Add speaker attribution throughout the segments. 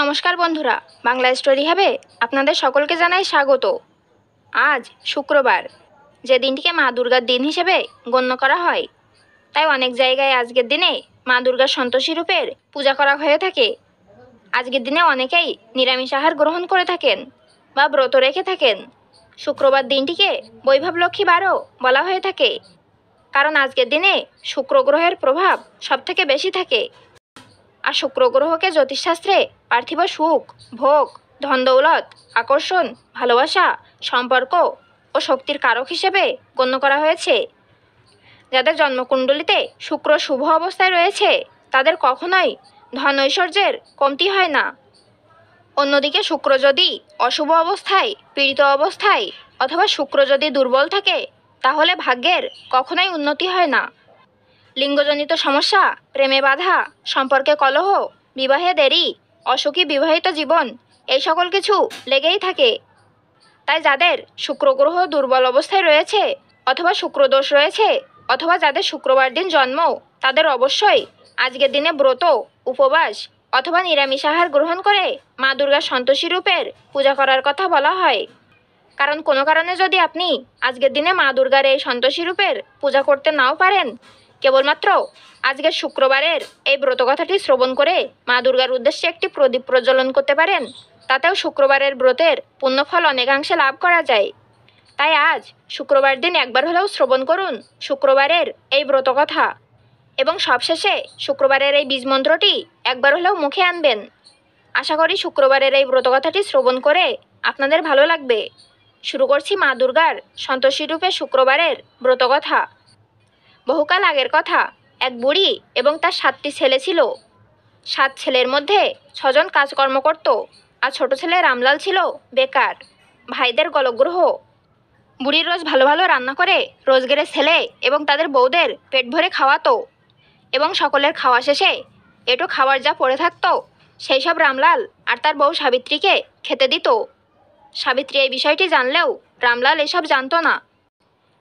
Speaker 1: নমস্কার বন্ধুরা, বাংলা স্টোরি হাবে আপনাদের সকলকে জানাই স্বাগত। আজ শুক্রবার, যে দিনটিকে মা দুর্গার দিন হিসেবে গণ্য করা হয়, তাই অনেক জায়গায় আজকের দিনে মা দুর্গার সন্তোষী রূপের পূজা করা হয়ে থাকে। আজকের দিনে অনেকেই নিরামিষ আহার গ্রহণ করে থাকেন বা ব্রত রেখে থাকেন। শুক্রবার দিনটিকে বৈভব লক্ষ্মী বারও বলা হয়ে থাকে, কারণ আজকের দিনে শুক্র গ্রহের প্রভাব সবথেকে বেশি থাকে। আর শুক্র গ্রহকে জ্যোতিষশাস্ত্রে পার্থিব সুখ, ভোগ, ধন দৌলত, আকর্ষণ, ভালোবাসা, সম্পর্ক ও শক্তির কারক হিসেবে গণ্য করা হয়েছে। যাদের জন্মকুণ্ডলিতে শুক্র শুভ অবস্থায় রয়েছে তাদের কখনোই ধন ঐশ্বর্যের কমতি হয় না। অন্যদিকে শুক্র যদি অশুভ অবস্থায়, পীড়িত অবস্থায় অথবা শুক্র যদি দুর্বল থাকে তাহলে ভাগ্যের কখনোই উন্নতি হয় না। লিঙ্গজনিত সমস্যা, প্রেমে বাধা, সম্পর্কে কলহ, বিবাহে দেরি, অসুখী বিবাহিত জীবন, এই সকল কিছু লেগেই থাকে। তাই যাদের শুক্র গ্রহ দুর্বল অবস্থায় রয়েছে অথবা শুক্রদোষ রয়েছে অথবা যাদের শুক্রবার দিন জন্ম, তাদের অবশ্যই আজকের দিনে ব্রত, উপবাস অথবা নিরামিষ আহার গ্রহণ করে মা দুর্গার সন্তোষী রূপের পূজা করার কথা বলা হয়। কারণ কোনো কারণে যদি আপনি আজকের দিনে মা দুর্গার এই সন্তোষী রূপের পূজা করতে নাও পারেন, কেবলমাত্র আজকের শুক্রবারের এই ব্রতকথাটি শ্রবণ করে মা দুর্গার উদ্দেশ্যে একটি প্রদীপ প্রজ্বলন করতে পারেন, তাতেও শুক্রবারের ব্রতের পুণ্যফল অনেকাংশে লাভ করা যায়। তাই আজ শুক্রবার দিন একবার হলেও শ্রবণ করুন শুক্রবারের এই ব্রতকথা, এবং সবশেষে শুক্রবারের এই বীজমন্ত্রটি একবার হলেও মুখে আনবেন। আশা করি শুক্রবারের এই ব্রতকথাটি শ্রবণ করে আপনাদের ভালো লাগবে। শুরু করছি মা দুর্গার সন্তোষী রূপে শুক্রবারের ব্রতকথা। বহুকাল আগের কথা, এক বুড়ি এবং তার 7টি ছেলে ছিল। 7 ছেলের মধ্যে 6 জন কাজকর্ম করত, আর ছোট ছেলে রামলাল ছিল বেকার, ভাইদের গলগ্রহ। বুড়ি রোজ ভালো ভালো রান্না করে রোজগেরে ছেলে এবং তাদের বউদের পেট ভরে খাওয়াতো, এবং সকলের খাওয়া শেষে এটো খাবার যা পড়ে থাকতো সেই সব রামলাল আর তার বউ সাবিত্রীকে খেতে দিত। সাবিত্রী এই বিষয়টি জানলেও রামলাল এসব জানতো না।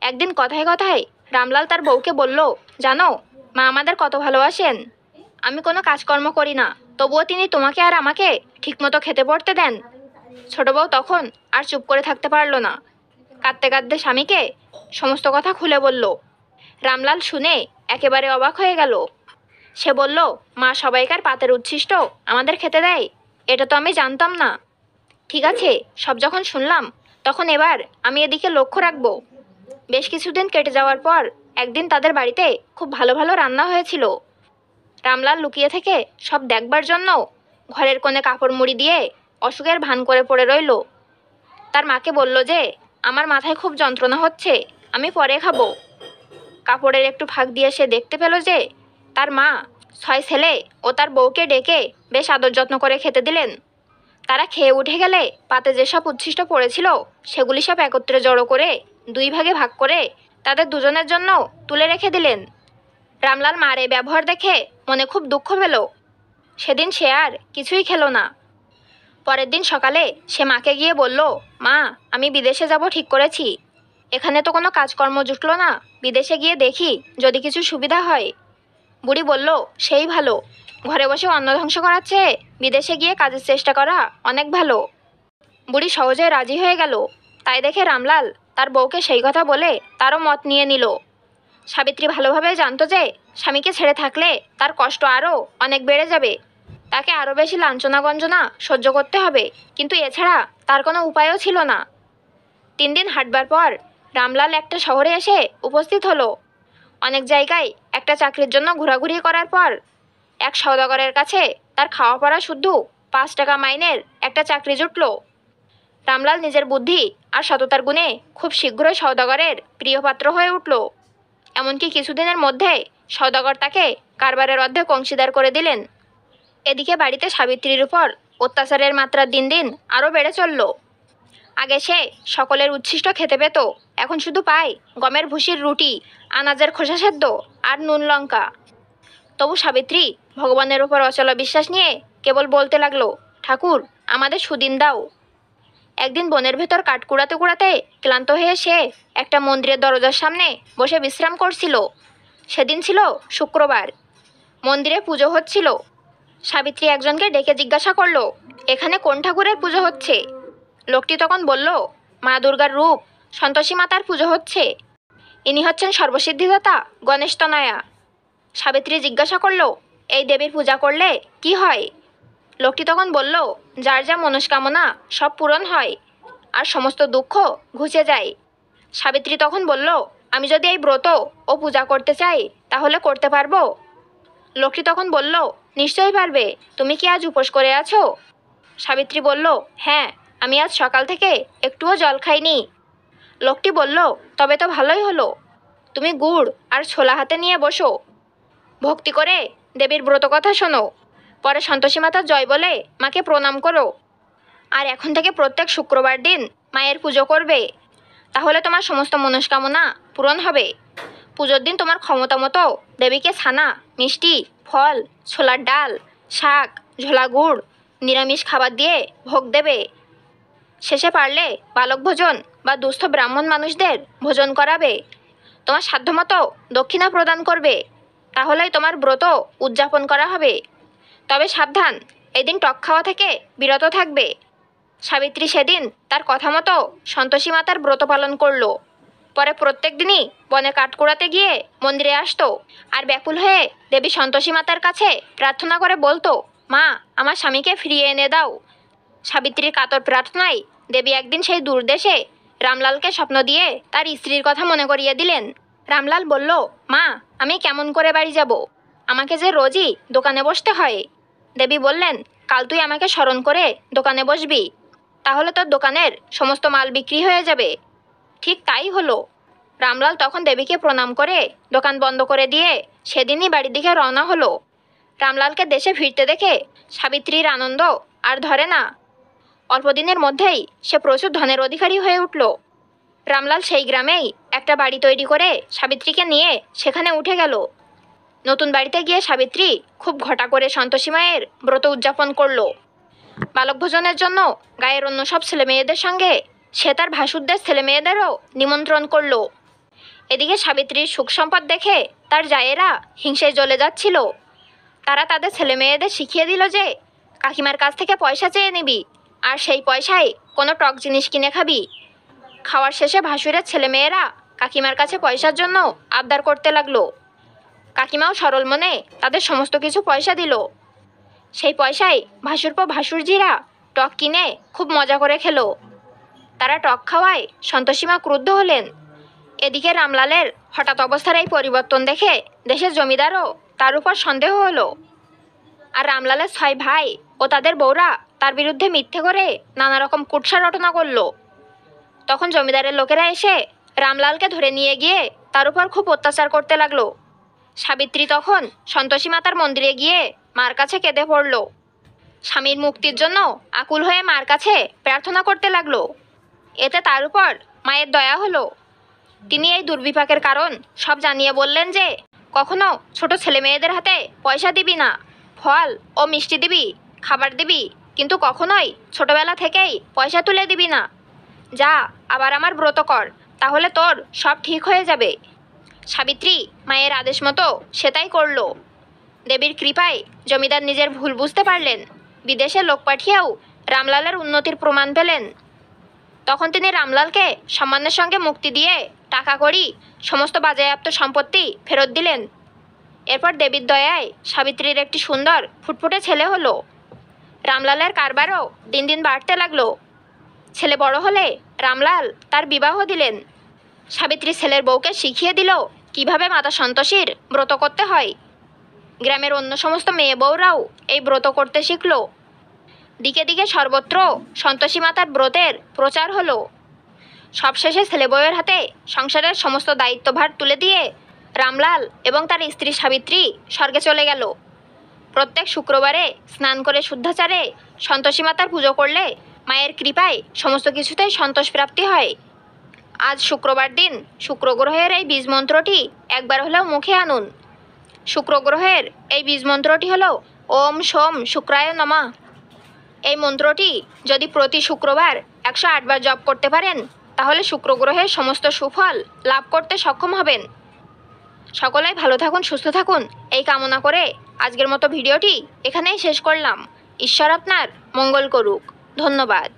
Speaker 1: একদিন কথায় কথায় রামলাল তার বউকে বলল, জানো, মা আমাদের কত ভালোবাসেন। আমি কোনো কাজকর্ম করি না, তবুও তিনি তোমাকে আর আমাকে ঠিকমতো খেতে পড়তে দেন। ছোট বউ তখন আর চুপ করে থাকতে পারল না, কাঁদতে কাঁদতে স্বামীকে সমস্ত কথা খুলে বলল। রামলাল শুনে একেবারে অবাক হয়ে গেল। সে বলল, মা সবাইকার পাতের উচ্ছিষ্ট আমাদের খেতে দেয়, এটা তো আমি জানতাম না। ঠিক আছে, সব যখন শুনলাম তখন এবার আমি এদিকে লক্ষ্য রাখবো। বেশ কিছুদিন কেটে যাওয়ার পর একদিন তাদের বাড়িতে খুব ভালো ভালো রান্না হয়েছিল। রামলাল লুকিয়ে থেকে সব দেখবার জন্য ঘরের কোণে কাপড় মুড়ি দিয়ে অসুখের ভান করে পড়ে রইল। তার মাকে বলল যে, আমার মাথায় খুব যন্ত্রণা হচ্ছে, আমি পরে খাবো। কাপড়ের একটু ফাঁক দিয়ে সে দেখতে পেল যে তার মা 6 ছেলে ও তার বউকে ডেকে বেশ আদর যত্ন করে খেতে দিলেন। তারা খেয়ে উঠে গেলে পাতে যেসব উচ্ছিষ্ট পড়েছিল সেগুলি সব একত্রে জড়ো করে 2 ভাগে ভাগ করে তাদের দুজনের জন্য তুলে রেখে দিলেন। রামলাল মার এই ব্যবহার দেখে মনে খুব দুঃখ পেল। সেদিন সে আর কিছুই খেলো না। পরের দিন সকালে সে মাকে গিয়ে বলল, মা, আমি বিদেশে যাব ঠিক করেছি। এখানে তো কোনো কাজকর্ম জুটলো না, বিদেশে গিয়ে দেখি যদি কিছু সুবিধা হয়। বুড়ি বলল, সেই ভালো, ঘরে বসে অন্ন ধ্বংস করার চেয়ে বিদেশে গিয়ে কাজের চেষ্টা করা অনেক ভালো। বুড়ি সহজে রাজি হয়ে গেল। তাই দেখে রামলাল তার বউকে সেই কথা বলে তারও মত নিয়ে নিল। সাবিত্রী ভালোভাবে জানতো যে স্বামীকে ছেড়ে থাকলে তার কষ্ট আরও অনেক বেড়ে যাবে, তাকে আরও বেশি লাঞ্ছনা গঞ্জনা সহ্য করতে হবে, কিন্তু এছাড়া তার কোনো উপায়ও ছিল না। 3 দিন হাঁটবার পর রামলাল একটা শহরে এসে উপস্থিত হলো। অনেক জায়গায় একটা চাকরির জন্য ঘোরাঘুরি করার পর এক সওদাগরের কাছে তার খাওয়া পড়া শুদ্ধ 5 টাকা মাইনের একটা চাকরি জুটল। রামলাল নিজের বুদ্ধি আর সততার গুণে খুব শীঘ্রই সওদাগরের প্রিয়পাত্র হয়ে উঠল। এমনকি কিছুদিনের মধ্যে সওদাগর তাকে কারবারের অর্ধেক অংশীদার করে দিলেন। এদিকে বাড়িতে সাবিত্রীর উপর অত্যাচারের মাত্রা দিন দিন আরও বেড়ে চলল। আগে সে সকলের উচ্ছিষ্ট খেতে পেত, এখন শুধু পায় গমের ভুসির রুটি, আনাজের খোসা সেদ্ধ আর নুন লঙ্কা। তবু সাবিত্রী ভগবানের উপর অচল বিশ্বাস নিয়ে কেবল বলতে লাগলো, ঠাকুর, আমাদের সুদিন দাও। একদিন বনের ভেতর কাঠ কুড়াতে কুড়াতে ক্লান্ত হয়ে সে একটা মন্দিরের দরজার সামনে বসে বিশ্রাম করছিল। সেদিন ছিল শুক্রবার, মন্দিরে পুজো হচ্ছিল। সাবিত্রী একজনকে ডেকে জিজ্ঞাসা করলো, এখানে কোন ঠাকুরের পুজো হচ্ছে? লোকটি তখন বলল, মা দুর্গার রূপ সন্তোষী মাতার পুজো হচ্ছে। ইনি হচ্ছেন সর্বসিদ্ধিদাতা গণেশ তনয়া। সাবিত্রী জিজ্ঞাসা করলো, এই দেবীর পূজা করলে কি হয়? লোকটি তখন বলল, যার যা মনস্কামনা সব পূরণ হয় আর সমস্ত দুঃখ ঘুচে যায়। সাবিত্রী তখন বলল, আমি যদি এই ব্রত ও পূজা করতে চাই তাহলে করতে পারবো? লোকটি তখন বলল, নিশ্চয়ই পারবে। তুমি কি আজ উপোস করে আছো? সাবিত্রী বলল, হ্যাঁ, আমি আজ সকাল থেকে একটুও জল খাইনি। লোকটি বলল, তবে তো ভালোই হলো। তুমি গুড় আর ছোলা হাতে নিয়ে বসো, ভক্তি করে দেবীর ব্রত কথা শোনো, পরে সন্তোষী মাতার জয় বলে মাকে প্রণাম করো। আর এখন থেকে প্রত্যেক শুক্রবার দিন মায়ের পুজো করবে, তাহলে তোমার সমস্ত মনস্কামনা পূরণ হবে। পুজোর দিন তোমার ক্ষমতা মতো দেবীকে ছানা, মিষ্টি, ফল, ছোলার ডাল, শাক, ঝোলা গুড়, নিরামিষ খাবার দিয়ে ভোগ দেবে। শেষে পারলে বালক ভোজন বা দুস্থ ব্রাহ্মণ মানুষদের ভোজন করাবে। তোমার সাধ্যমতো দক্ষিণা প্রদান করবে, তাহলেই তোমার ব্রত উদযাপন করা হবে। তবে সাবধান, এদিন টক খাওয়া থেকে বিরত থাকবে। সাবিত্রী সেদিন তার কথা মতো সন্তোষী মাতার ব্রত পালন করলো। পরে প্রত্যেক দিনই বনে কাঠ কুড়াতে গিয়ে মন্দিরে আসতো আর ব্যাকুল হয়ে দেবী সন্তোষী মাতার কাছে প্রার্থনা করে বলতো, মা, আমার স্বামীকে ফিরিয়ে এনে দাও। সাবিত্রীর কাতর প্রার্থনায় দেবী একদিন সেই দূরদেশে রামলালকে স্বপ্ন দিয়ে তার স্ত্রীর কথা মনে করিয়ে দিলেন। রামলাল বলল, মা, আমি কেমন করে বাড়ি যাব? আমাকে যে রোজই দোকানে বসতে হয়। দেবী বললেন, কাল তুই আমাকে স্মরণ করে দোকানে বসবি, তাহলে তোর দোকানের সমস্ত মাল বিক্রি হয়ে যাবে। ঠিক তাই হলো। রামলাল তখন দেবীকে প্রণাম করে দোকান বন্ধ করে দিয়ে সেদিনই বাড়ির দিকে রওনা হলো। রামলালকে দেশে ফিরতে দেখে সাবিত্রীর আনন্দ আর ধরে না। অল্পদিনের মধ্যেই সে প্রচুর ধনের অধিকারী হয়ে উঠল। রামলাল সেই গ্রামেই একটা বাড়ি তৈরি করে সাবিত্রীকে নিয়ে সেখানে উঠে গেল। নতুন বাড়িতে গিয়ে সাবিত্রী খুব ঘটা করে সন্তোষী মায়ের ব্রত উদযাপন করলো। বালক ভোজনের জন্য গায়ের অন্য সব ছেলেমেয়েদের সঙ্গে সে তার ভাসুরদের ছেলেমেয়েদেরও নিমন্ত্রণ করলো। এদিকে সাবিত্রীর সুখ সম্পদ দেখে তার জায়েরা হিংসায় জ্বলে যাচ্ছিল। তারা তাদের ছেলেমেয়েদের শিখিয়ে দিল যে কাকিমার কাছ থেকে পয়সা চেয়ে নিবি, আর সেই পয়সায় কোনো টক জিনিস কিনে খাবি। খাওয়ার শেষে ভাসুরের ছেলেমেয়েরা কাকিমার কাছে পয়সার জন্য আবদার করতে লাগলো। কাকিমাও সরল মনে তাদের সমস্ত কিছু পয়সা দিল। সেই পয়সায় ভাসুরপো ভাসুরজিরা টক কিনে খুব মজা করে খেলো। তারা টক খাওয়ায় সন্তোষীমা ক্রুদ্ধ হলেন। এদিকে রামলালের হঠাৎ অবস্থার এই পরিবর্তন দেখে দেশের জমিদারও তার উপর সন্দেহ হলো। আর রামলালের 6 ভাই ও তাদের বউরা তার বিরুদ্ধে মিথ্যে করে নানা রকম কুৎসা রটনা করলো। তখন জমিদারের লোকেরা এসে রামলালকে ধরে নিয়ে গিয়ে তার উপর খুব অত্যাচার করতে লাগলো। সাবিত্রী তখন সন্তোষী মাতার মন্দিরে গিয়ে মার কাছে কেঁদে পড়ল। স্বামীর মুক্তির জন্য আকুল হয়ে মার কাছে প্রার্থনা করতে লাগলো। এতে তার উপর মায়ের দয়া হলো। তিনি এই দুর্বিপাকের কারণ সব জানিয়ে বললেন যে কখনো ছোট ছেলে মেয়েদের হাতে পয়সা দিবি না, ফল ও মিষ্টি দিবি, খাবার দিবি, কিন্তু কখনোই ছোটবেলা থেকেই পয়সা তুলে দিবি না। যা, আবার আমার ব্রত কর, তাহলে তোর সব ঠিক হয়ে যাবে। সাবিত্রী মায়ের আদেশ মতো সেটাই করল। দেবীর কৃপায় জমিদার নিজের ভুল বুঝতে পারলেন। বিদেশে লোক পাঠিয়েও রামলালের উন্নতির প্রমাণ পেলেন। তখন তিনি রামলালকে সম্মানের সঙ্গে মুক্তি দিয়ে টাকা কড়ি সমস্ত বাজেয়াপ্ত সম্পত্তি ফেরত দিলেন। এরপর দেবীর দয়ায় সাবিত্রীর একটি সুন্দর ফুটফুটে ছেলে হলো। রামলালের কারবারও দিন দিন বাড়তে লাগলো। ছেলে বড় হলে রামলাল তার বিবাহ দিলেন। সাবিত্রী ছেলের বউকে শিখিয়ে দিল কিভাবে মাতা সন্তোষীর ব্রত করতে হয়। গ্রামের অন্য সমস্ত মেয়ে বউরাও এই ব্রত করতে শিখল। দিকে দিকে সর্বত্র সন্তোষী মাতার ব্রতের প্রচার হলো। সবশেষে ছেলে বউয়ের হাতে সংসারের সমস্ত দায়িত্বভার তুলে দিয়ে রামলাল এবং তার স্ত্রী সাবিত্রী স্বর্গে চলে গেল। প্রত্যেক শুক্রবারে স্নান করে শুদ্ধাচারে সন্তোষী মাতার পুজো করলে মায়ের কৃপায় সমস্ত কিছুতেই সন্তোষ প্রাপ্তি হয়। আজ শুক্রবার দিন শুক্র গ্রহের এই বীজ মন্ত্রটি একবার হলেও মুখে আনুন। শুক্র গ্রহের এই বীজ মন্ত্রটি হলো ওম সোম শুক্রায় নমঃ। এই মন্ত্রটি যদি প্রতি শুক্রবার 108 বার জপ করতে পারেন তাহলে শুক্র গ্রহের সমস্ত সুফল লাভ করতে সক্ষম হবেন। সকলেই ভালো থাকুন, সুস্থ থাকুন এই কামনা করে আজকের মতো ভিডিওটি এখানেই শেষ করলাম। ঈশ্বর আপনার মঙ্গল করুক। ধন্যবাদ।